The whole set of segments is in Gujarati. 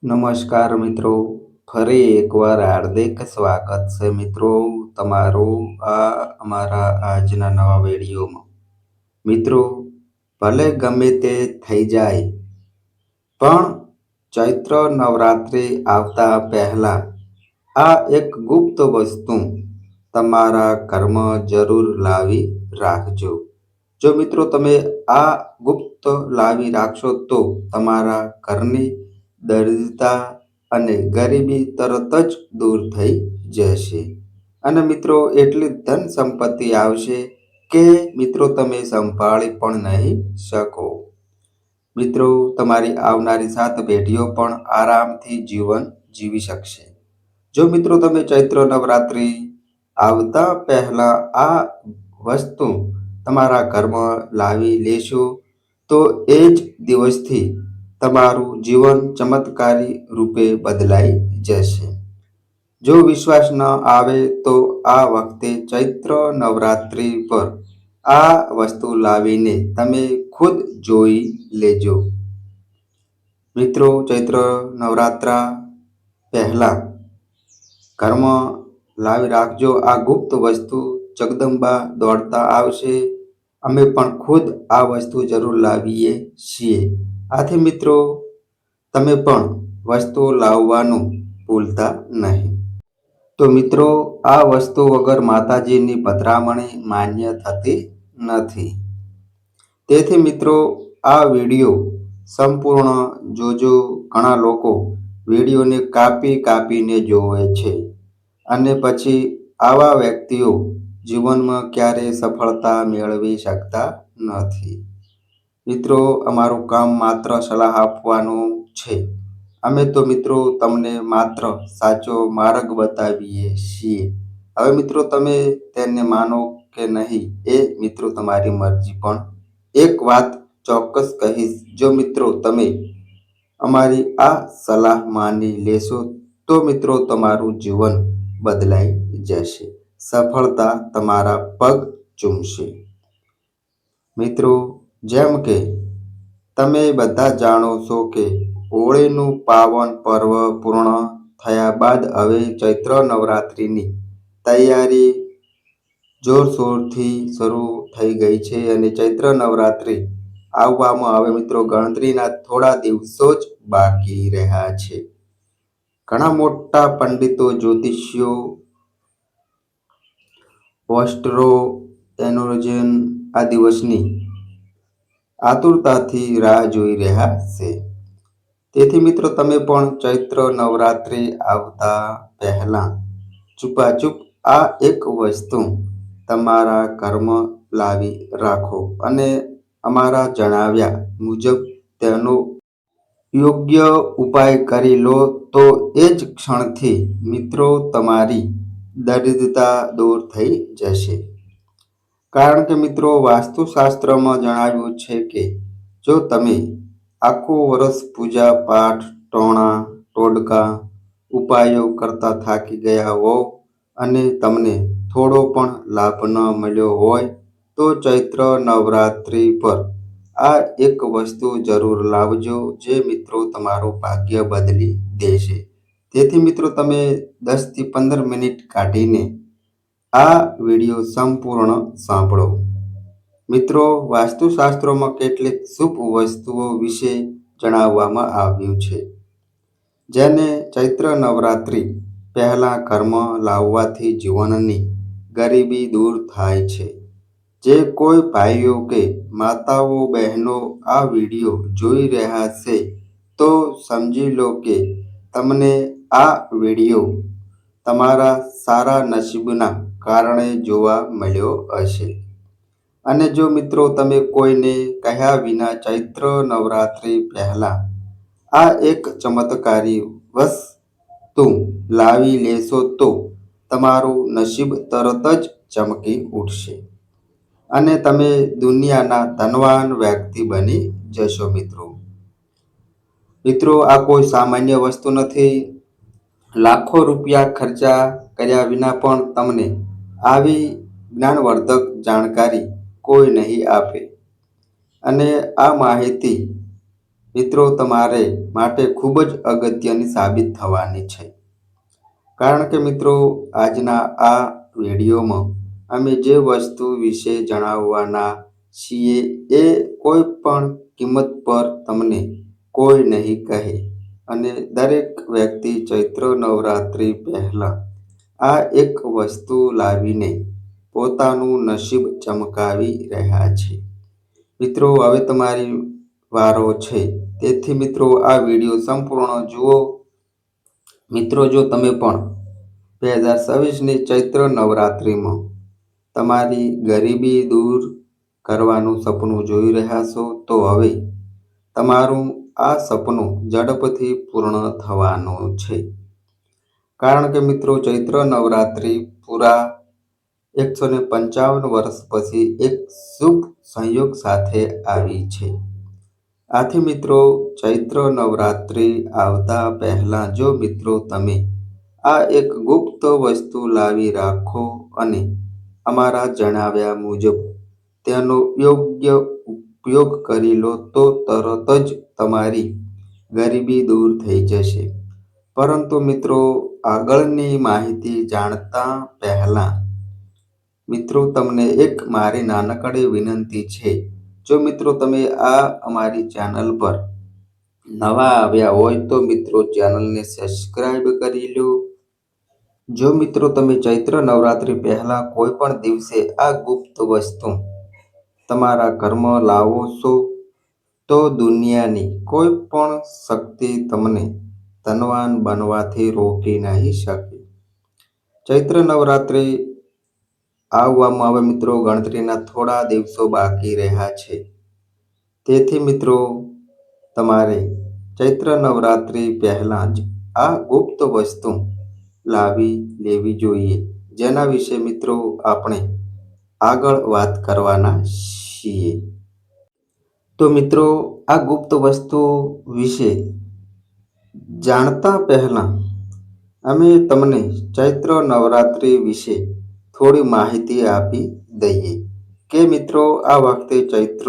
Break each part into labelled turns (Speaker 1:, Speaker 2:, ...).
Speaker 1: નમસ્કાર મિત્રો, ફરી એકવાર હાર્દિક સ્વાગત છે મિત્રો તમારું અમારા આજના નવા વિડીયોમાં. મિત્રો, ભલે ગમે તે થઈ જાય પણ ચૈત્ર નવરાત્રિ આવતા પહેલા આ એક ગુપ્ત વસ્તુ તમારા ઘરમાં જરૂર લાવી રાખજો. જો મિત્રો તમે આ ગુપ્ત લાવી રાખશો તો તમારા ઘરની દરિદ્રતા અને ગરીબી તરત જ દૂર થઈ જશે. અને મિત્રો એટલી ધન સંપત્તિ આવશે કે મિત્રો તમે સંભાળી પણ નહીં શકો. મિત્રો તમારી આવનારી 7 પેઢીઓ પણ આરામથી જીવન જીવી શકશે. જો મિત્રો તમે ચૈત્ર નવરાત્રિ આવતા પહેલા આ વસ્તુ તમારા ઘરમાં લાવી લેશો તો એ જ દિવસથી તમારું જીવન ચમત્કારી રૂપે બદલાઈ જશે. જો વિશ્વાસ ન આવે તો આ વખતે ચૈત્ર નવરાત્રિ પર આ વસ્તુ લાવીને તમે ખુદ જોઈ લેજો. મિત્રો ચૈત્ર નવરાત્રા પહેલા ઘરમાં લાવી રાખજો આ ગુપ્ત વસ્તુ. જગદંબા દોડતા આવશે. અમે પણ ખુદ આ વસ્તુ જરૂર લાવીએ છીએ. આથી મિત્રો તમે પણ વસ્તુ લાવવાનું ભૂલતા નહીં. તો મિત્રો આ વસ્તુ વગર માતાજીની પધરામણી માન્ય થતી નથી. તેથી મિત્રો આ વિડીયો સંપૂર્ણ જોજો. ઘણા લોકો વિડીયોને કાપીને જોવે છે અને પછી આવા વ્યક્તિઓ જીવનમાં ક્યારેય સફળતા મેળવી શકતા નથી. મિત્રો અમારું કામ માત્ર સલાહ આપવાનું છે. અમે તો મિત્રો તમને માત્ર સાચો માર્ગ બતાવીએ છીએ. હવે મિત્રો તમે તેને માનો કે નહીં એ મિત્રો તમારી મરજી, પણ એક વાત ચોક્કસ કહીશ, જો મિત્રો તમે અમારી આ સલાહ માની લેશો તો મિત્રો તમારું જીવન બદલાઈ જશે. સફળતા તમારા પગ ચૂમશે. મિત્રો જેમ કે તમે બધા જાણો છો કે હોળીનું પાવન પર્વ પૂર્ણ થયા બાદ હવે ચૈત્ર નવરાત્રિની તૈયારી જોરશોરથી શરૂ થઈ ગઈ છે અને ચૈત્ર નવરાત્રિ આવવામાં હવે મિત્રો ગણતરીના થોડા દિવસો જ બાકી રહ્યા છે. ઘણા મોટા પંડિતો, જ્યોતિષીઓ, એસ્ટ્રોનોમર્સ આ દિવસની આતુરતાથી રાહ જોઈ રહ્યા છે. તેથી મિત્રો તમે પણ ચૈત્ર નવરાત્રિ આવતા પહેલા છુપાછુપ આ એક વસ્તુ તમારા ઘરમાં લાવી રાખો અને અમારા જણાવ્યા મુજબ તેનો યોગ્ય ઉપાય કરી લો તો એ જ ક્ષણથી મિત્રો તમારી દરિદ્રતા દૂર થઈ જશે. કારણ કે મિત્રો વાસ્તુશાસ્ત્રમાં જણાવ્યું છે કે જો તમે આખું વર્ષ પૂજા પાઠ, ટોણા ટોટકા, ઉપાયો કરતા થાકી ગયા હોવ અને તમને થોડો પણ લાભ ન મળ્યો હોય તો ચૈત્ર નવરાત્રિ પર આ એક વસ્તુ જરૂર લાવજો જે મિત્રો તમારું ભાગ્ય બદલી દેશે. તેથી મિત્રો તમે 10 થી 15 મિનિટ કાઢીને આ વિડીયો સંપૂર્ણ સાંભળો. મિત્રો વાસ્તુશાસ્ત્રોમાં કેટલીક શુભ વસ્તુઓ વિશે જણાવવામાં આવ્યું છે જેને ચૈત્ર નવરાત્રિ પહેલા ઘરમાં લાવવાથી જીવનની ગરીબી દૂર થાય છે. જે કોઈ ભાઈઓ કે માતાઓ બહેનો આ વિડીયો જોઈ રહ્યા છે તો સમજી લો કે તમને આ વિડીયો તમારા સારા નસીબના કારણે જોવા મળ્યો હશે. અને જો મિત્રો તમે કોઈને કહ્યા વિના ચૈત્ર નવરાત્રિ પહેલા આ એક ચમત્કારી વસ્તુ લાવી લેશો તો તમારું નસીબ તરત જ ચમકી ઉઠશે અને તમે દુનિયાના ધનવાન વ્યક્તિ બની જશો. મિત્રો આ કોઈ સામાન્ય વસ્તુ નથી. લાખો રૂપિયા ખર્ચા કર્યા વિના પણ તમને આવી જ્ઞાનવર્ધક જાણકારી કોઈ નહીં આપે. અને આ માહિતી મિત્રો તમારે માટે ખૂબ જ અગત્યની સાબિત થવાની છે. કારણ કે મિત્રો આજના આ વિડીયોમાં અમે જે વસ્તુ વિશે જણાવવાના છીએ એ કોઈ પણ કિંમત પર તમને કોઈ નહીં કહે. અને દરેક વ્યક્તિ ચૈત્ર નવરાત્રિ પહેલા આ એક વસ્તુ લાવીને પોતાનું નસીબ ચમકાવી રહ્યા છે. મિત્રો હવે તમારી વારો છે, તેથી મિત્રો આ વિડીયો સંપૂર્ણ જુઓ. મિત્રો જો તમે પણ 2026ની ચૈત્ર નવરાત્રિમાં તમારી ગરીબી દૂર કરવાનું સપનું જોઈ રહ્યા છો, તો હવે તમારું આ સપનું ઝડપથી પૂર્ણ થવાનું છે. કારણ કે મિત્રો ચૈત્ર નવરાત્રિ પૂરા 155 વર્ષ પછી એક શુભ સંયોગ સાથે આવી છે. આથી મિત્રો ચૈત્ર નવરાત્રિ આવતા પહેલા જો મિત્રો તમે આ એક ગુપ્ત વસ્તુ લાવી રાખો અને અમારા જણાવ્યા મુજબ તેનો યોગ્ય ઉપયોગ કરી લો તો તરત જ તમારી ગરીબી દૂર થઈ જશે. પરંતુ મિત્રો આગળની માહિતી જાણતા પહેલા મિત્રો તમને એક મારી નાનકડી વિનંતી છે. જો મિત્રો તમે આ અમારી ચેનલ પર નવા આવ્યા હોય તો મિત્રો ચેનલને સબસ્ક્રાઇબ કરી લો. જો મિત્રો તમે ચૈત્ર નવરાત્રિ પહેલા કોઈ પણ દિવસે આ ગુપ્ત વસ્તુ તમારા ઘરમાં લાવો છો તો દુનિયાની કોઈ પણ શક્તિ તમને ધનવાન બનવાથી રોકી નહીં શકે. ચૈત્ર નવરાત્રિ આવવામાં હવે મિત્રો ગણતરીના થોડા દિવસો બાકી રહ્યા છે. તેથી મિત્રો તમારે ચૈત્ર નવરાત્રિ પહેલાં જ આ ગુપ્ત વસ્તુ લાવી લેવી જોઈએ, જેના વિશે મિત્રો આપણે આગળ વાત કરવાના છીએ. તો મિત્રો આ ગુપ્ત વસ્તુ વિશે જાણતા પહેલા અમે તમને ચૈત્ર નવરાત્રિ વિશે થોડી માહિતી આપી દઈએ કે મિત્રો આ વખતે ચૈત્ર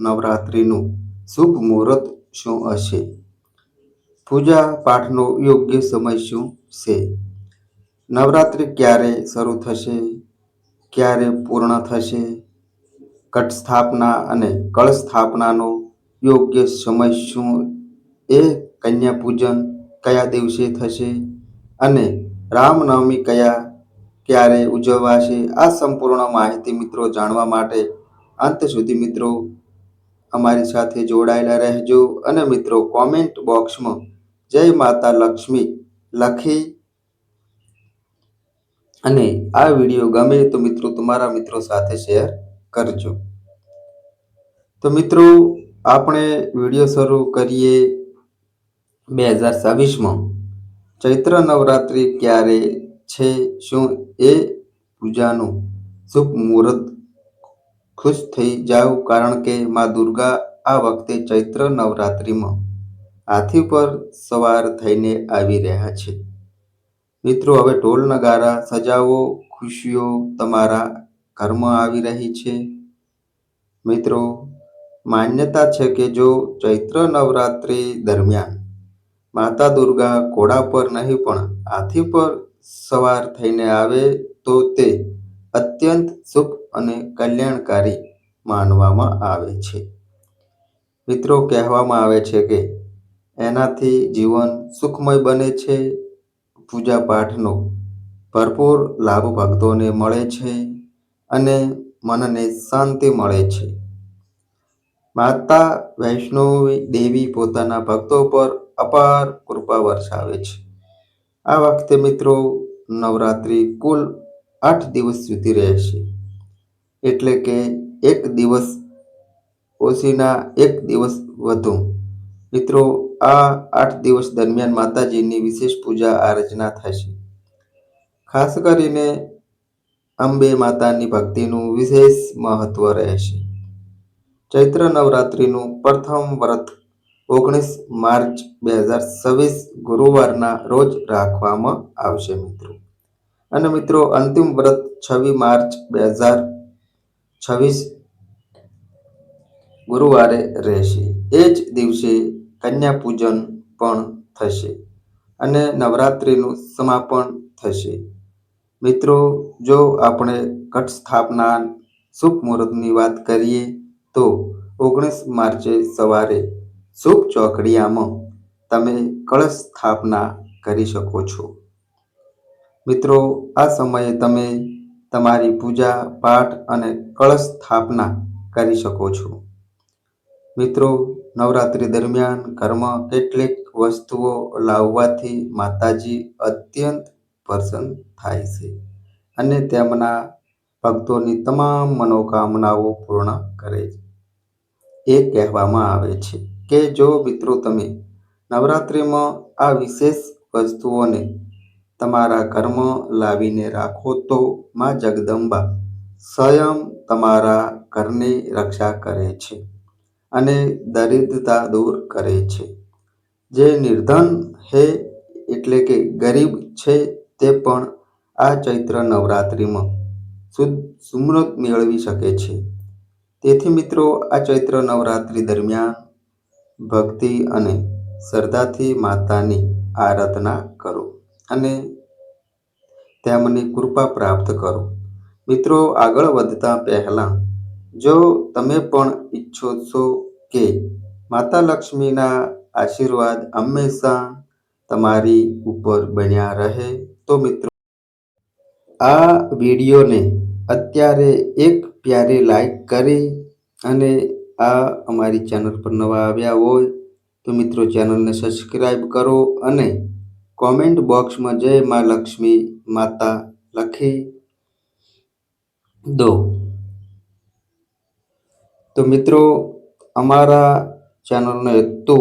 Speaker 1: નવરાત્રિનું શુભ મુહૂર્ત શું હશે, પૂજા પાઠનો યોગ્ય સમય શું છે, નવરાત્રિ ક્યારે શરૂ થશે, ક્યારે પૂર્ણ થશે, ઘટ સ્થાપના અને કળશ સ્થાપનાનો યોગ્ય સમય શું, એ કન્યા પૂજન કયા દિવસે થશે અને રામનવમી ક્યારે ઉજવાશે. આ સંપૂર્ણ માહિતી મિત્રો જાણવા માટે અંત સુધી મિત્રો અમારી સાથે જોડાયેલા રહેજો અને મિત્રો કોમેન્ટ બોક્સમાં જય માતા લક્ષ્મી લખી અને આ વિડીયો ગમે તો મિત્રો તમારા મિત્રો સાથે શેર કરજો. તો મિત્રો આપણે વિડીયો શરૂ કરીએ. 2026માં ચૈત્ર નવરાત્રિ ક્યારે છે, શું એ પૂજાનું શુભ મુહૂર્ત? ખુશ થઈ જાવ, કારણ કે મા દુર્ગા આ વખતે ચૈત્ર નવરાત્રિમાં હાથી પર સવાર થઈને આવી રહ્યા છે. મિત્રો હવે ઢોલ નગારા સજાવો, ખુશીઓ તમારા ઘરમાં આવી રહી છે. મિત્રો માન્યતા છે કે જો ચૈત્ર નવરાત્રિ દરમિયાન માતા દુર્ગા ઘોડા પર નહીં પણ હાથી પર સવાર થઈને આવે તો તે અત્યંત શુભ અને કલ્યાણકારી માનવામાં આવે છે. મિત્રો કહેવામાં આવે છે કે એનાથી જીવન સુખમય બને છે. પૂજા પાઠનો ભરપૂર લાભ ભક્તોને મળે છે અને મનને શાંતિ મળે છે. માતા વૈષ્ણવી દેવી પોતાના ભક્તો પર અપાર કૃપા વરસાવે છે. આ વખતે મિત્રો નવરાત્રિ કુલ 8 દિવસ સુધી રહેશે, એટલે કે એક દિવસ ઓછીના એક દિવસ વધુ. મિત્રો આ 8 દિવસ દરમિયાન માતાજીની વિશેષ પૂજા આરાધના થશે. ખાસ કરીને અંબે માતાની ભક્તિનું વિશેષ મહત્વ રહેશે. ચૈત્ર નવરાત્રિનું પ્રથમ વ્રત 19 માર્ચ 2026 ગુરુવારના રોજ રાખવામાં આવશે મિત્રો. અને મિત્રો અંતિમ વ્રત 26 માર્ચ 2026 ગુરુવારે રહેશે. એ જ દિવસે કન્યા પૂજન પણ થશે અને નવરાત્રિનું સમાપન થશે. મિત્રો, જો આપણે ઘટ સ્થાપના શુભ મુહૂર્તની વાત કરીએ તો 19 માર્ચે સવારે શુભ ચોકડિયામાં તમે કળશ સ્થાપના કરી શકો છો. મિત્રો, આ સમયે તમે તમારી પૂજા પાઠ અને કળશ સ્થાપના કરી શકો છો. મિત્રો, નવરાત્રિ દરમિયાન ઘરમાં કેટલીક વસ્તુઓ લાવવાથી માતાજી અત્યંત પ્રસન્ન થાય છે અને તેમના ભક્તોની તમામ મનોકામનાઓ પૂર્ણ કરે છે. એ કહેવામાં આવે છે કે જો મિત્રો તમે નવરાત્રિમાં આ વિશેષ વસ્તુઓને તમારા ઘરમાં લાવીને રાખો તો માં જગદંબા સ્વયં તમારા ઘરની રક્ષા કરે છે અને દરિદ્રતા દૂર કરે છે. જે નિર્ધન હે એટલે કે ગરીબ છે તે પણ આ ચૈત્ર નવરાત્રિમાં સુમૃત મેળવી શકે છે. તેથી મિત્રો, આ ચૈત્ર નવરાત્રિ દરમિયાન ભક્તિ અને શ્રદ્ધાથી માતાની આરાધના કરો અને તેમની કૃપા પ્રાપ્ત કરો. મિત્રો, આગળ વધતા પહેલા જો તમે પણ ઈચ્છો છો કે માતા લક્ષ્મીના આશીર્વાદ હંમેશા તમારી ઉપર બન્યા રહે તો મિત્રો આ વિડીયોને અત્યારે એક પ્યારી લાઈક કરી અને આ અમારી ચેનલ પર નવા આવ્યા હોય તો મિત્રો ચેનલને સબસ્ક્રાઈબ કરો અને કોમેન્ટ બોક્સમાં જય મા લક્ષ્મી માતા લખી દો. તો મિત્રો, અમારા ચેનલનો હેતુ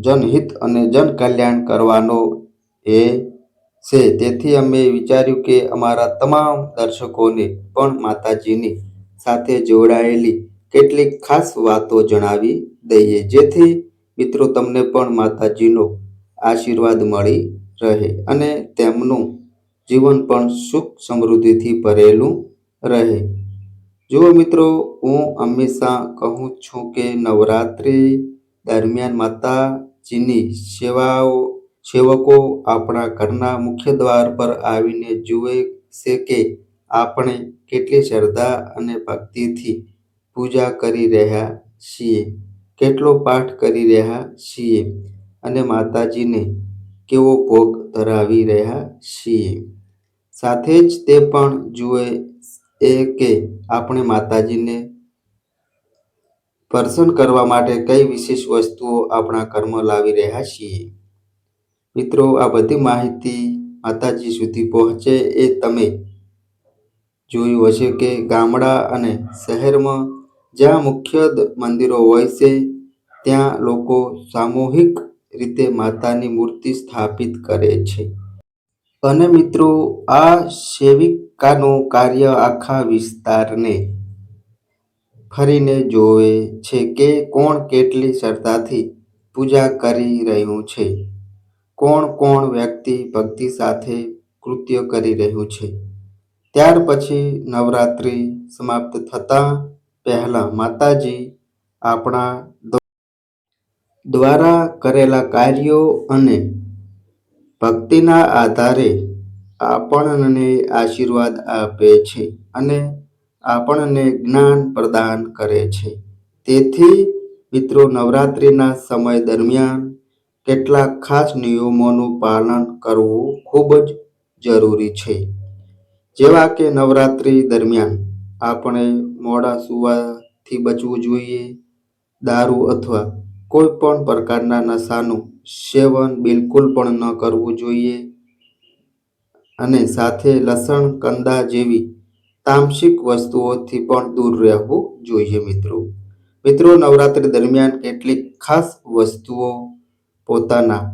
Speaker 1: જનહિત અને જન કલ્યાણ કરવાનો એ છે. તેથી અમે વિચાર્યું કે અમારા તમામ દર્શકોને પણ માતાજીની સાથે જોડાયેલી કેટલીક ખાસ વાતો જણાવી દઈએ, જેથી મિત્રો તમને પણ માતાજીનો આશીર્વાદ મળી રહે અને તેમનું જીવન પણ સુખ સમૃદ્ધિથી ભરેલું રહે. જો મિત્રો, હું હંમેશા કહું છું કે નવરાત્રિ દરમિયાન માતાજીની સેવકો આપણા ઘરના મુખ્ય દ્વાર પર આવીને જુએ છે કે આપણે કેટલી શ્રદ્ધા અને ભક્તિથી પૂજા કરી રહ્યા છીએ, કેટલો પાઠ કરી રહ્યા છીએ અને માતાજીને કેવો ભોગ ધરાવી રહ્યા છીએ. સાથે જ તે પણ જુએ કે આપણે માતાજીને પ્રસન્ન કરવા માટે કઈ વિશેષ વસ્તુઓ આપણા ઘરમાં લાવી રહ્યા છીએ. મિત્રો, આ બધી માહિતી માતાજી સુધી પહોંચે એ તમે જોયું હશે કે ગામડા અને શહેરમાં જ્યાં મુખ્ય મંદિરો હોય છે ત્યાં લોકો સામૂહિક રીતે માતાની મૂર્તિ સ્થાપિત કરે છે અને મિત્રો આ સેવિકાનું કાર્ય આખા વિસ્તારને ફરીને જોવે છે કે કોણ કેટલી શ્રદ્ધાથી પૂજા કરી રહ્યું છે, કોણ વ્યક્તિ ભક્તિ સાથે કૃત્ય કરી રહ્યું છે. ત્યાર પછી નવરાત્રિ સમાપ્ત થતા પહેલા માતાજી આપણા દ્વારા કરેલા કાર્યો અને ભક્તિના આધારે આપણને આશીર્વાદ આપે છે અને આપણને જ્ઞાન પ્રદાન કરે છે. તેથી મિત્રો, નવરાત્રિના સમય દરમિયાન કેટલાક ખાસ નિયમોનું પાલન કરવું ખૂબ જ જરૂરી છે. જેવા કે નવરાત્રિ દરમિયાન આપણે મોડા સૂવાથી બચવું જોઈએ, દારૂ અથવા કોઈ પણ પ્રકારના નશાનું સેવન બિલકુલ પણ ન કરવું જોઈએ અને સાથે લસણ, કંદા જેવી તામસિક વસ્તુઓથી પણ દૂર રહેવું જોઈએ. મિત્રો, નવરાત્રિ દરમિયાન કેટલીક ખાસ વસ્તુઓ પોતાના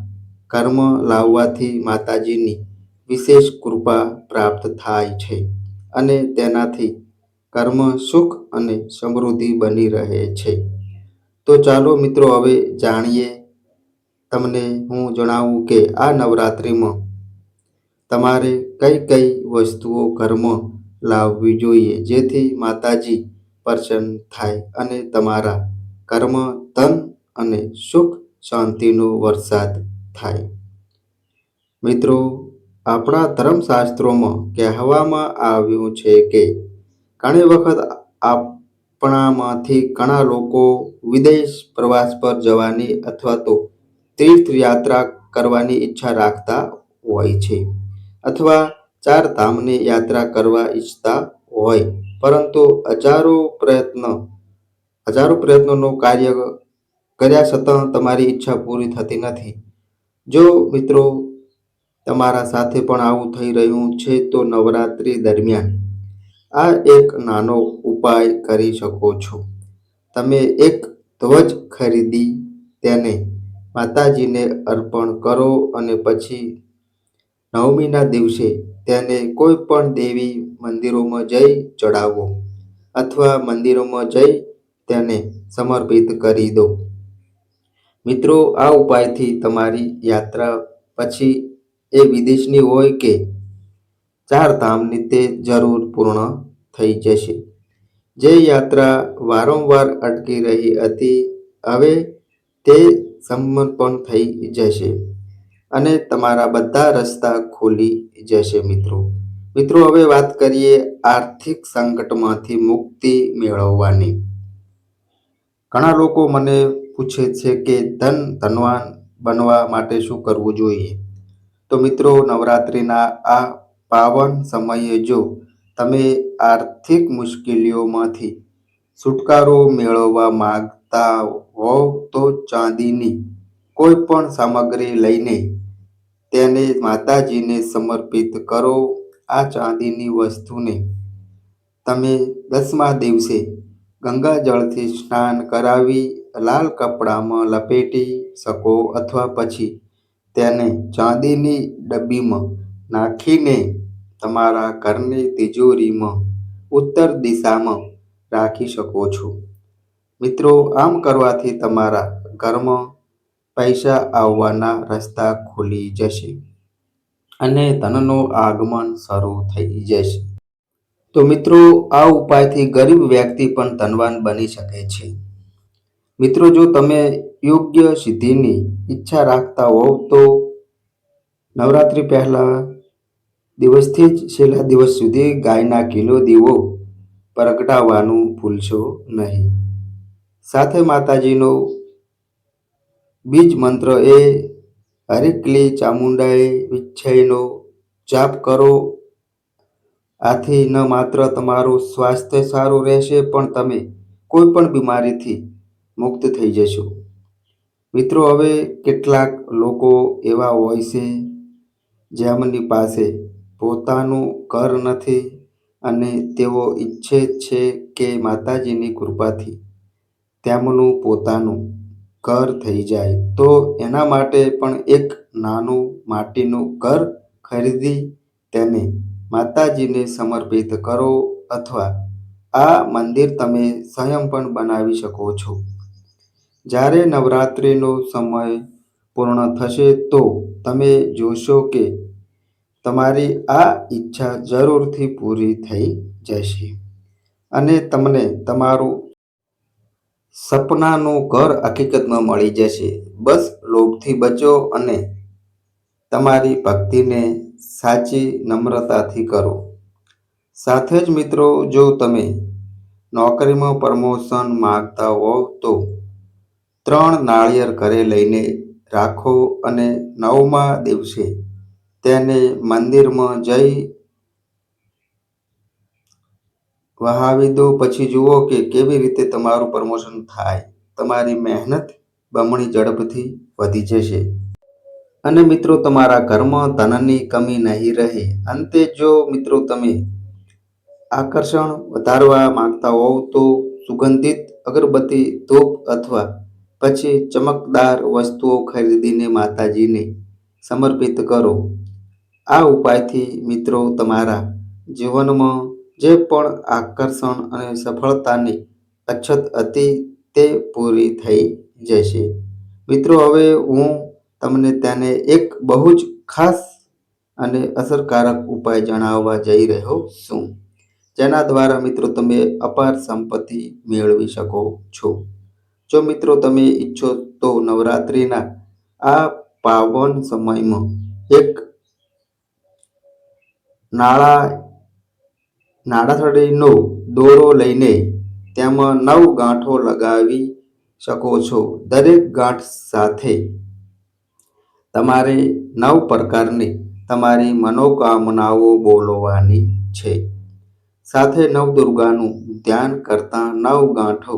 Speaker 1: ઘરમાં લાવવાથી માતાજીની વિશેષ કૃપા પ્રાપ્ત થાય છે અને તેનાથી ઘરમાં સુખ અને સમૃદ્ધિ બની રહે છે. તો ચાલો મિત્રો, હવે જાણીએ તમને હું જણાવું કે આ નવરાત્રિમાં તમારે કઈ વસ્તુઓ ઘરમાં લાવવી જોઈએ જેથી માતાજી પ્રસન્ન થાય અને તમારા ઘરમાં ધન અને સુખ શાંતિનો વરસાદ થાય. મિત્રો, આપણા ધર્મશાસ્ત્રોમાં કહેવામાં આવ્યું છે કે ઘણી વખત આપણામાંથી ઘણા લોકો વિદેશ પ્રવાસ પર જવાની અથવા તો તીર્થયાત્રા કરવાની ઈચ્છા રાખતા હોય છે, અથવા ચાર ધામની યાત્રા કરવા ઈચ્છતા હોય, પરંતુ હજારો પ્રયત્નોનું કાર્ય કર્યા છતાં તમારી ઈચ્છા પૂરી થતી નથી. જો મિત્રો તમારા સાથે પણ આવું થઈ રહ્યું છે, તો નવરાત્રી દરમિયાન આ એક નાનો ઉપાય કરી શકો છો. તમે એક ધ્વજ ખરીદી તેને માતાજીને અર્પણ કરો અને પછી નવમીના દિવસે તેને કોઈ પણ દેવી મંદિરોમાં જઈ ચડાવો અથવા મંદિરોમાં જઈ તેને સમર્પિત કરી દો. મિત્રો, આ ઉપાયથી તમારી યાત્રા પછી એ વિદેશની હોય કે ચાર ધામની તે જરૂર પૂર્ણ થઈ જશે. જે યાત્રા વારંવાર અટકી રહી હતી, હવે તે સંપન્ન થઈ જશે અને તમારા બધા રસ્તા ખુલી જશે. મિત્રો, હવે વાત કરીએ આર્થિક સંકટમાંથી મુક્તિ મેળવવાની. ઘણા લોકો મને પૂછે છે કે ધનવાન બનવા માટે શું કરવું જોઈએ? તો મિત્રો, નવરાત્રિના આ પાવન સમયે જો તમે આર્થિક મુશ્કેલીઓમાંથી છુટકારો મેળવવા માંગતા હોવ તો ચાંદીની કોઈ પણ સામગ્રી લઈને તેને માતાજીને સમર્પિત કરો. આ ચાંદીની વસ્તુને તમે 10મા દિવસે ગંગાજળથી સ્નાન કરાવી લાલ કપડામાં લપેટી શકો અથવા પછી તેને ચાંદીની ડબ્બીમાં નાખીને તમારા ઘરની તિજોરીમાં ઉત્તર દિશામાં રાખી શકો છો. મિત્રો, આમ કરવાથી તમારા ઘરમાં પૈસા આવવાના રસ્તા ખુલી જશે અને ધનનું આગમન શરૂ થઈ જશે. તો મિત્રો, આ ઉપાયથી ગરીબ વ્યક્તિ પણ ધનવાન બની શકે છે. મિત્રો, જો તમે યોગ્ય સિદ્ધિની ઈચ્છા રાખતા હોવ તો નવરાત્રી પહેલા દિવસથી જ છેલ્લા દિવસ સુધી ગાયના ઘીનો દીવો પ્રગટાવવાનું ભૂલશો નહીં. સાથે માતાજીનો બીજ મંત્ર એ હરિક્લી ચામુંડાય વિચ્છયનો જાપ કરો. આથી ન માત્ર તમારું સ્વાસ્થ્ય સારું રહેશે, પણ તમે કોઈ પણ બીમારીથી મુક્ત થઈ જશો. મિત્રો, હવે કેટલાક લોકો એવા હોય છે જેમની પાસે પોતાનું ઘર નથી અને તેઓ ઈચ્છે છે કે માતાજીની કૃપાથી તેમનું પોતાનું ઘર થઈ જાય. તો એના માટે પણ એક નાનું માટીનું ઘર ખરીદી તેને માતાજીને સમર્પિત કરો અથવા આ મંદિર તમે સ્વયં પણ બનાવી શકો છો. જ્યારે નવરાત્રિનો સમય પૂર્ણ થશે તો તમે જોશો કે તમારી આ ઈચ્છા જરૂરથી પૂરી થઈ જશે અને તમને તમારું સપનાનું ઘર હકીકતમાં મળી જશે. બસ લોભથી બચો અને તમારી ભક્તિને સાચી નમ્રતાથી કરો. સાથે જ મિત્રો, જો તમે નોકરીમાં પ્રમોશન માંગતા હોવ તો 3 નાળિયેર ઘરે લઈને રાખો અને 9મા દિવસે તેને મંદિરમાં જઈ વહાવી દો. પછી જુઓ કે કેવી રીતે તમારું પ્રમોશન થાય. તમારી મહેનત બમણી ઝડપથી વધી જશે અને મિત્રો, તમારા ઘરમાં ધનની કમી નહીં રહે. અંતે જો મિત્રો તમે આકર્ષણ વધારવા માંગતા હોવ તો સુગંધિત અગરબત્તી, ધૂપ અથવા પછી ચમકદાર વસ્તુઓ ખરીદીને માતાજીને સમર્પિત કરો. આ ઉપાયથી મિત્રો તમારા જીવનમાં જે પણ આકર્ષણ અને સફળતાની અછત હતી તે પૂરી થઈ જશે. મિત્રો, હવે હું તમને તેને એક બહુ જ ખાસ અને અસરકારક ઉપાય જણાવવા જઈ રહ્યો છું, જેના દ્વારા મિત્રો તમે અપાર સંપત્તિ મેળવી શકો છો. જો મિત્રો તમે ઈચ્છો તો નવરાત્રિના આ પાવન સમયમાં એક નાળાથડીનો દોરો લઈને તેમાં 9 ગાંઠો લગાવી શકો છો. દરેક ગાંઠ સાથે તમારે 9 પ્રકારની તમારી મનોકામનાઓ બોલવાની છે. સાથે નવદુર્ગાનું ધ્યાન કરતા 9 ગાંઠો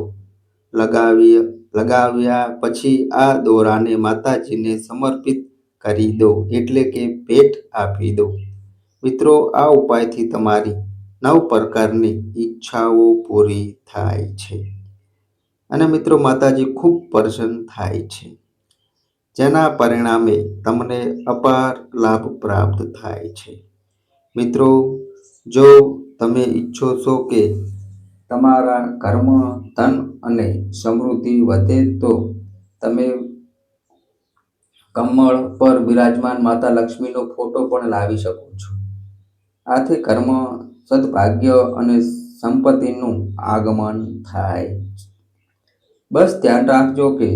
Speaker 1: લગાવ્યા પછી આ દોરાને માતાજીને સમર્પિત કરી દો, એટલે કે ભેટ આપી દો. મિત્રો, આ ઉપાયથી તમારી 9 પ્રકારની ઈચ્છાઓ પૂરી થાય છે અને મિત્રો માતાજી ખૂબ પ્રસન્ન થાય છે, જેના પરિણામે તમને અપાર લાભ પ્રાપ્ત થાય છે. મિત્રો, જો તમે ઈચ્છો છો કે તમારા ઘરમાં ધન અને સમૃદ્ધિ વધે તો તમે કમળ પર બિરાજમાન માતા લક્ષ્મીનો ફોટો પણ લાવી શકો છો. આથી ઘરમાં સદભાગ્ય અને સંપત્તિનું આગમન થાય. બસ ધ્યાન રાખજો કે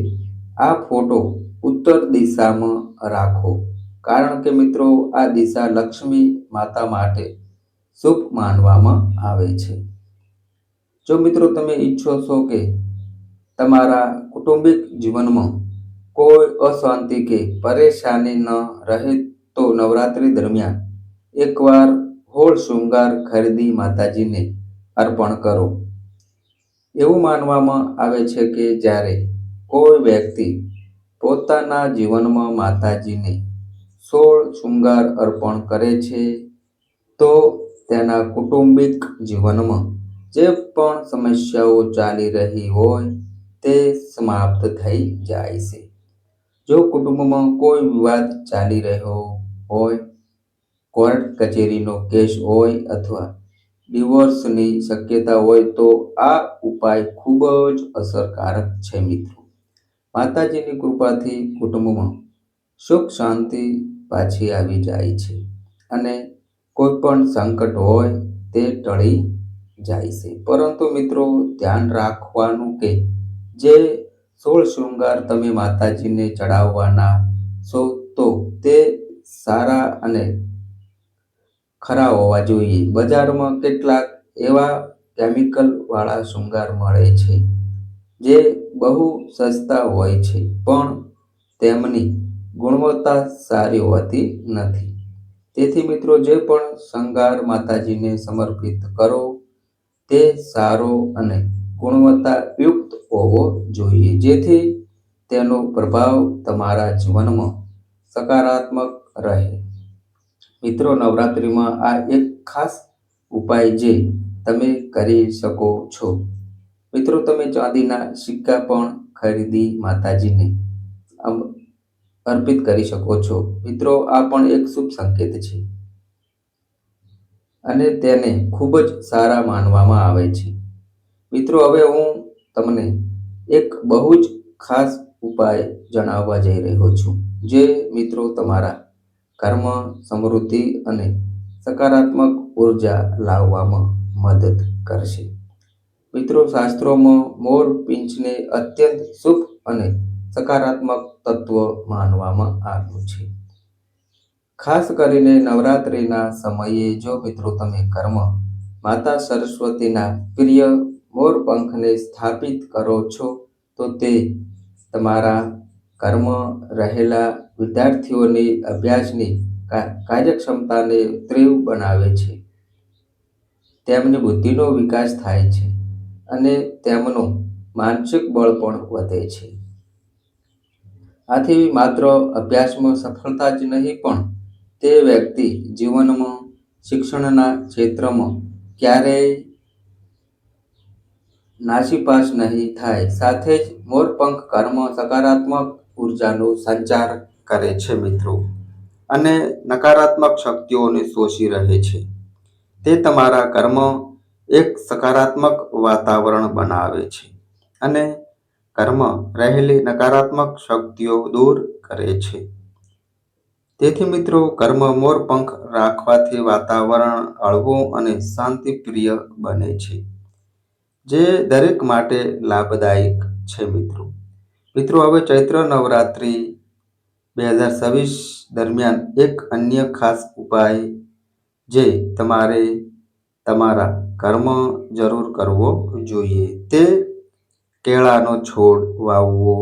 Speaker 1: આ ફોટો ઉત્તર દિશામાં રાખો, કારણ કે મિત્રો આ દિશા લક્ષ્મી માતા માટે શુભ માનવામાં આવે છે. જો મિત્રો તમે ઈચ્છો છો કે તમારા કૌટુંબિક જીવનમાં કોઈ અશાંતિ કે પરેશાની ન રહે તો નવરાત્રિ દરમિયાન એકવાર હોળ શૃંગાર ખરીદી માતાજીને અર્પણ કરો. એવું માનવામાં આવે છે કે જ્યારે કોઈ વ્યક્તિ પોતાના જીવનમાં માતાજીને 16 શૃંગાર અર્પણ કરે છે તો તેના કૌટુંબિક જીવનમાં જે પણ સમસ્યાઓ ચાલી રહી હોય તે સમાપ્ત થઈ જાય છે. જો કુટુંબમાં કોઈ વિવાદ ચાલી રહ્યો હોય, કોર્ટ કચેરીનો કેસ હોય અથવા ડિવોર્સની શક્યતા હોય તો આ ઉપાય ખૂબ જ અસરકારક છે. મિત્રો, માતાજીની કૃપાથી કુટુંબમાં સુખ શાંતિ પાછી આવી જાય છે અને કોઈ પણ સંકટ હોય તે ટળી જાય છે. પરંતુ મિત્રો ધ્યાન રાખવાનું કે જે 16 શૃંગાર તમે માતાજીને ચડાવવાના છો તો તે સારા અને ખરા હોવા જોઈએ. બજારમાં કેટલાક એવા કેમિકલ વાળા શૃંગાર મળે છે જે બહુ સસ્તા હોય છે પણ તેમની ગુણવત્તા સારી હોતી નથી. તેથી મિત્રો જે પણ શૃંગાર માતાજીને સમર્પિત કરો તે સારો અને ગુણવત્તાયુક્ત હોવો જોઈએ, જેથી તેનો પ્રભાવ તમારા જીવનમાં સકારાત્મક રહે. મિત્રો, નવરાત્રિમાં આ એક ખાસ ઉપાય જે તમે કરી શકો છો. મિત્રો, તમે ચાંદીના સિક્કા પણ ખરીદી માતાજીને અર્પિત કરી શકો છો. મિત્રો, આ પણ એક શુભ સંકેત છે અને તેને ખૂબ જ સારા માનવામાં આવે છે. મિત્રો, હવે હું તમને એક બહુ જ ખાસ ઉપાય જણાવવા જઈ રહ્યો છું, જે મિત્રો તમારા ઘરમાં સમૃદ્ધિ અને સકારાત્મક ઉર્જા લાવવામાં મદદ કરશે. મિત્રો, શાસ્ત્રોમાં મોર પીંછને અત્યંત શુભ અને સકારાત્મક તત્વ માનવામાં આવ્યું છે. ખાસ કરીને નવરાત્રિના સમયે જો મિત્રો તમે ઘરમાં માતા સરસ્વતીના પ્રિય મોરપંખને સ્થાપિત કરો છો તો તે તમારા ઘરમાં રહેલા વિદ્યાર્થીઓની અભ્યાસની કાર્યક્ષમતાને તીવ્ર બનાવે છે. તેમની બુદ્ધિનો વિકાસ થાય છે અને તેમનું માનસિક બળ પણ વધે છે. આથી માત્ર અભ્યાસમાં સફળતા જ નહીં પણ તે વ્યક્તિ જીવનમાં શિક્ષણના ક્ષેત્રમાં ક્યારેય નાસીપાસ નહીં થાય. સાથે જ મોરપંખ ઘરમાં સકારાત્મક ઉર્જાનો સંચાર કરે છે મિત્રો, અને નકારાત્મક શક્તિઓને શોષી રહે છે. તે તમારા ઘરમાં એક સકારાત્મક વાતાવરણ બનાવે છે અને ઘરમાં રહેલી નકારાત્મક શક્તિઓ દૂર કરે છે. તેથી મિત્રો ઘરમાં મોરપંખ રાખવાથી વાતાવરણ હળવું અને શાંતિપ્રિય બને છે, જે દરેક માટે લાભદાયક છે મિત્રો. મિત્રો હવે ચૈત્ર નવરાત્રિ 2026 દરમિયાન એક અન્ય ખાસ ઉપાય જે તમારે તમારા ઘરમાં જરૂર કરવો જોઈએ તે કેળાનો છોડ વાવવો.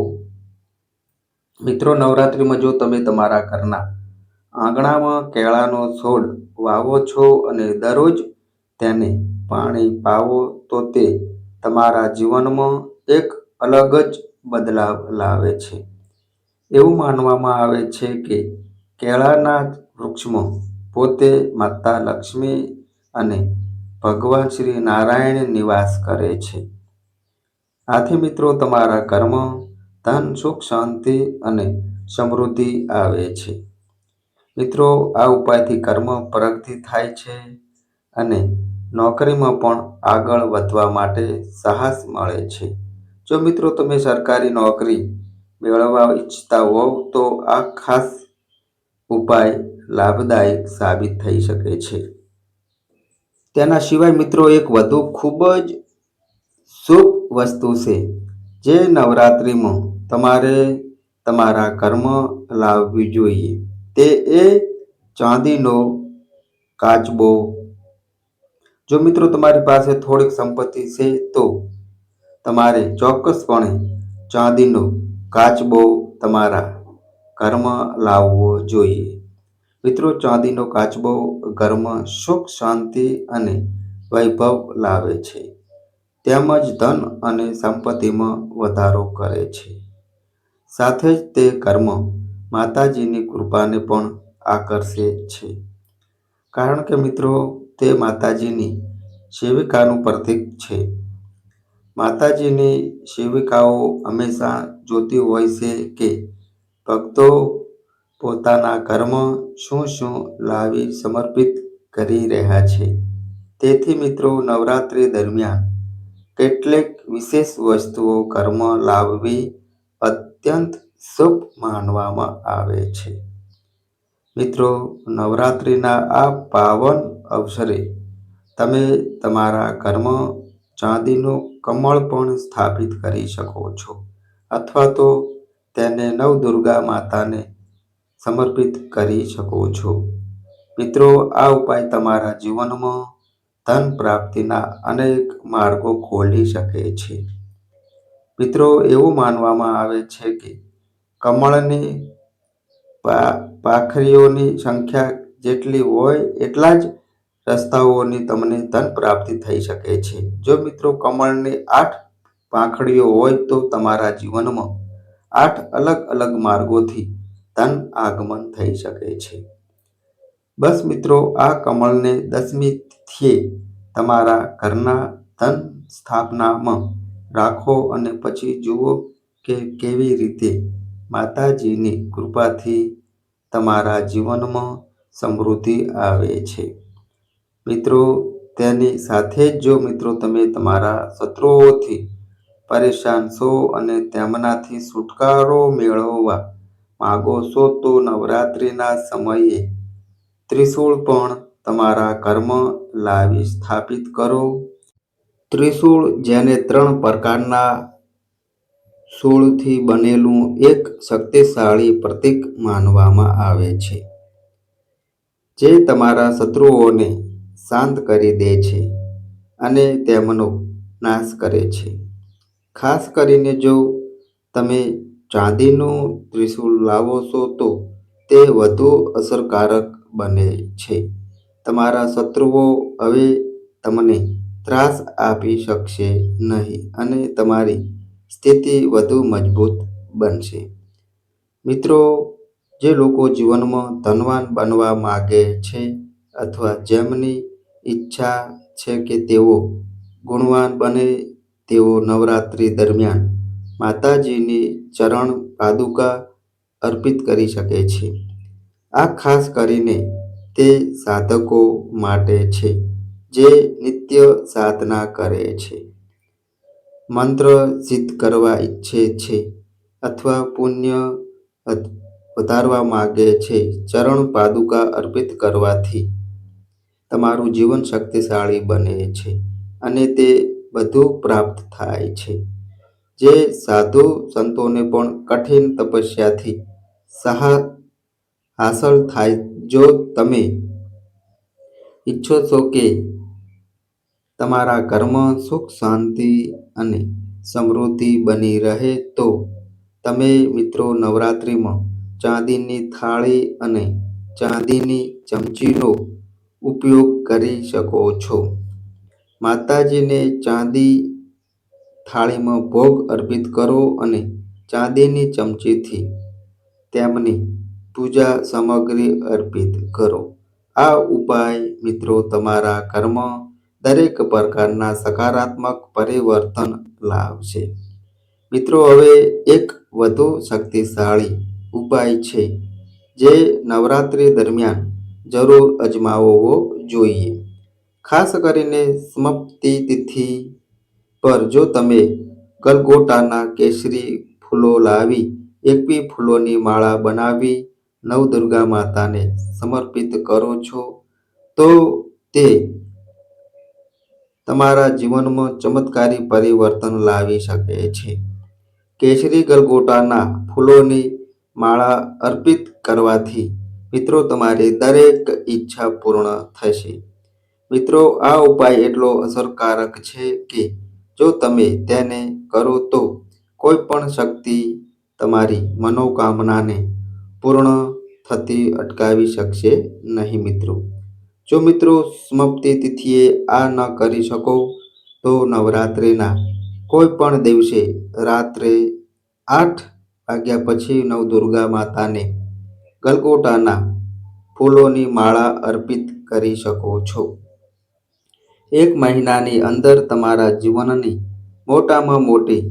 Speaker 1: મિત્રો નવરાત્રિમાં જો તમે તમારા ઘરના આંગણામાં કેળાનો છોડ વાવો છો અને દરરોજ તેને પાણી પાવો તો તે તમારા જીવનમાં એક અલગ જ બદલાવ લાવે છે. એવું માનવામાં આવે છે કે કેળાના વૃક્ષમાં પોતે માતા લક્ષ્મી અને ભગવાન શ્રી નારાયણ નિવાસ કરે છે. આથી મિત્રો તમારા ઘરમાં ધન, સુખ, શાંતિ અને સમૃદ્ધિ આવે છે. મિત્રો આ ઉપાયથી કર્મ પ્રગતિ થાય છે અને નોકરીમાં પણ આગળ વધવા માટે સાહસ મળે છે. જો મિત્રો તમે સરકારી નોકરી મેળવવા ઈચ્છતા હોવ તો આ ખાસ ઉપાય લાભદાયક સાબિત થઈ શકે છે. તેના સિવાય મિત્રો એક વધુ ખૂબ જ શુભ વસ્તુ છે જે નવરાત્રિમાં તમારે તમારા ઘરમાં લાવવી જોઈએ. તે એ ચાંદીનો કાચબો. જો મિત્રો તમારી પાસે થોડીક સંપત્તિ છે તો તમારે ચોક્કસપણે ચાંદીનો કાચબો તમારા ઘરમાં લાવવો જોઈએ. મિત્રો ચાંદીનો કાચબો ઘરમાં સુખ, શાંતિ અને વૈભવ લાવે છે તેમજ ધન અને સંપત્તિમાં વધારો કરે છે. સાથે જ તે ઘરમાં માતાજીની કૃપાને પણ આકર્ષે છે. કારણ કે મિત્રો તે માતાજીની સેવિકાનું પ્રતીક છે. માતાજીની સેવિકાઓ હંમેશા જોતી હોય છે કે ભક્તો પોતાના ઘરમાં શું શું લાવી સમર્પિત કરી રહ્યા છે. તેથી મિત્રો નવરાત્રિ દરમિયાન કેટલીક વિશેષ વસ્તુઓ ઘરમાં લાવવી અત્યંત શુભ માનવામાં આવે છે. મિત્રો નવરાત્રિના આ પાવન અવસરે તમે તમારા ઘરમાં ચાંદીનું કમળ પણ સ્થાપિત કરી શકો છો અથવા તો તેને નવદુર્ગા માતાને સમર્પિત કરી શકો છો. મિત્રો આ ઉપાય તમારા જીવનમાં ધન પ્રાપ્તિના અનેક માર્ગો ખોલી શકે છે. મિત્રો એવું માનવામાં આવે છે કે કમળની પાંખડીઓની સંખ્યા જેટલી હોય એટલા જ રસ્તાઓની તમને ધન પ્રાપ્તિ થઈ શકે છે. જો મિત્રો કમળની 8 પાંખડીઓ હોય તો તમારા જીવનમાં 8 અલગ અલગ માર્ગોથી ધન આગમન થઈ શકે છે. બસ મિત્રો આ કમળને 10મી તિથિએ તમારા ઘરના ધન સ્થાપનામાં રાખો અને પછી જુઓ કે કેવી રીતે માતાજીની કૃપાથી તમારા જીવનમાં સમૃદ્ધિ આવે છે. મિત્રો તેની સાથે જ જો મિત્રો તમે તમારા શત્રુઓથી પરેશાન છો અને તેમનાથી છુટકારો મેળવવા માગો છો તો નવરાત્રિના સમયે ત્રિશૂળ પણ તમારા ઘરમાં લાવી સ્થાપિત કરો. ત્રિશૂળ જેને 3 પ્રકારના શૂળથી બનેલું એક શક્તિશાળી પ્રતીક માનવામાં આવે છે જે તમારા શત્રુઓને શાંત કરી દે છે અને તેમનો નાશ કરે છે. ખાસ કરીને જો તમે ચાંદીનું ત્રિશૂળ લાવો છો તો તે વધુ અસરકારક બને છે. તમારા શત્રુઓ હવે તમને ત્રાસ આપી શકશે નહીં અને તમારી સ્થિતિ વધુ મજબૂત બનશે. મિત્રો જે લોકો જીવનમાં ધનવાન બનવા માગે છે અથવા જેમની ઈચ્છા છે કે તેઓ ગુણવાન બને તેઓ નવરાત્રિ દરમિયાન માતાજીની ચરણ પાદુકા અર્પિત કરી શકે છે. આ ખાસ કરીને તે સાધકો માટે છે જે નિત્ય સાધના કરે છે, મંત્ર સિદ્ધ કરવા ઈચ્છે છે અથવા પુણ્ય વધારવા માગે છે. ચરણ પાદુકા અર્પિત કરવાથી તમારું જીવન શક્તિશાળી બને છે અને તે બધું પ્રાપ્ત થાય છે જે સાધુ સંતોને પણ કઠિન તપસ્યાથી હાંસલ થાય. જો તમે ઈચ્છો છો કે તમારા ઘરમાં સુખ શાંતિ અને સમૃદ્ધિ બની રહે તો તમે મિત્રો નવરાત્રિમાં ચાંદીની થાળી અને ચાંદીની ચમચીનો ઉપયોગ કરી શકો છો. માતાજીને ચાંદી થાળીમાં ભોગ અર્પિત કરો અને ચાંદીની ચમચીથી તેમની પૂજા સામગ્રી અર્પિત કરો. આ ઉપાય મિત્રો તમારા ઘરમાં દરેક પ્રકારના સકારાત્મક પરિવર્તન લાવશે. મિત્રો હવે એક વધુ શક્તિશાળી ઉપાય છે જે નવરાત્રિ દરમિયાન જરૂર અજમાવવો જોઈએ. ખાસ કરીને સમાપ્તિ તિથિ પર જો તમે ગલગોટાના કેસરી ફૂલો લાવી 21 ફૂલોની માળા બનાવી નવદુર્ગા માતાને સમર્પિત કરો છો તો તે તમારા જીવનમાં ચમત્કારી પરિવર્તન લાવી શકે છે. કેસરી ગલગોટાના ફૂલોની માળા અર્પિત કરવાથી મિત્રો તમારી દરેક ઈચ્છા પૂર્ણ થશે. મિત્રો આ ઉપાય એટલો અસરકારક છે કે જો તમે તેને કરો તો કોઈ પણ શક્તિ તમારી મનોકામનાને પૂર્ણ થતી અટકાવી શકશે નહીં. મિત્રો જો મિત્રો સમાપ્તિ તિથિએ આ ન કરી શકો તો નવરાત્રિના કોઈ પણ દિવસે રાત્રે 8 વાગ્યા પછી નવદુર્ગા માતાને ગલગોટાના ફૂલોની માળા અર્પિત કરી શકો છો. એક મહિનાની અંદર તમારા જીવનની મોટામાં મોટી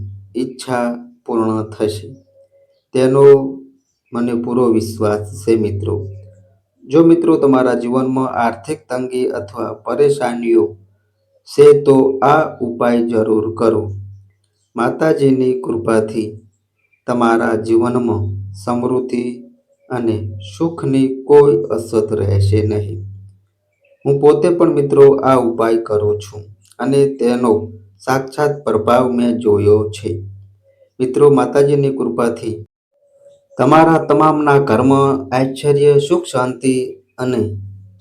Speaker 1: ઈચ્છા પૂર્ણ થશે તેનો મને પૂરો વિશ્વાસ છે. મિત્રો જો મિત્રો તમારા જીવનમાં આર્થિક તંગી અથવા પરેશાનીઓ છે તો આ ઉપાય જરૂર કરો. માતાજીની કૃપાથી તમારા જીવનમાં સમૃદ્ધિ અને સુખની કોઈ અછત રહેશે નહીં. હું પોતે પણ મિત્રો આ ઉપાય કરું છું અને તેનો સાક્ષાત પ્રભાવ મેં જોયો છે. મિત્રો માતાજીની કૃપાથી તમારા તમામના ઘરમાં ઐશ્વર્ય, સુખ શાંતિ અને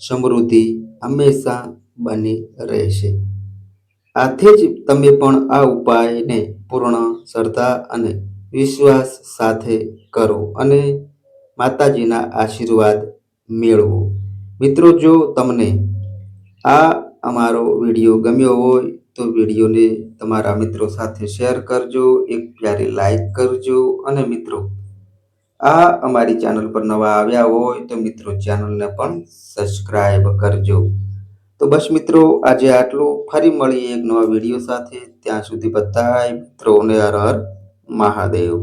Speaker 1: સમૃદ્ધિ હંમેશા બની રહેશે. આથી જ તમે પણ આ ઉપાયને પૂર્ણ શ્રદ્ધા અને વિશ્વાસ સાથે કરો અને માતાજીના આશીર્વાદ મેળવો. મિત્રો જો તમને આ અમારો વિડીયો ગમ્યો હોય તો વિડીયોને તમારા મિત્રો સાથે શેર કરજો, એક પ્યારી લાઈક કરજો અને મિત્રો આ અમારી ચેનલ પર નવા આવ્યા હોય તો મિત્રો ચેનલને પણ સબસ્ક્રાઈબ કરજો. તો બસ મિત્રો આજે આટલું. ફરી મળીએ એક નવા વિડીયો સાથે. ત્યાં સુધી બધાય મિત્રોને હર હર મહાદેવ.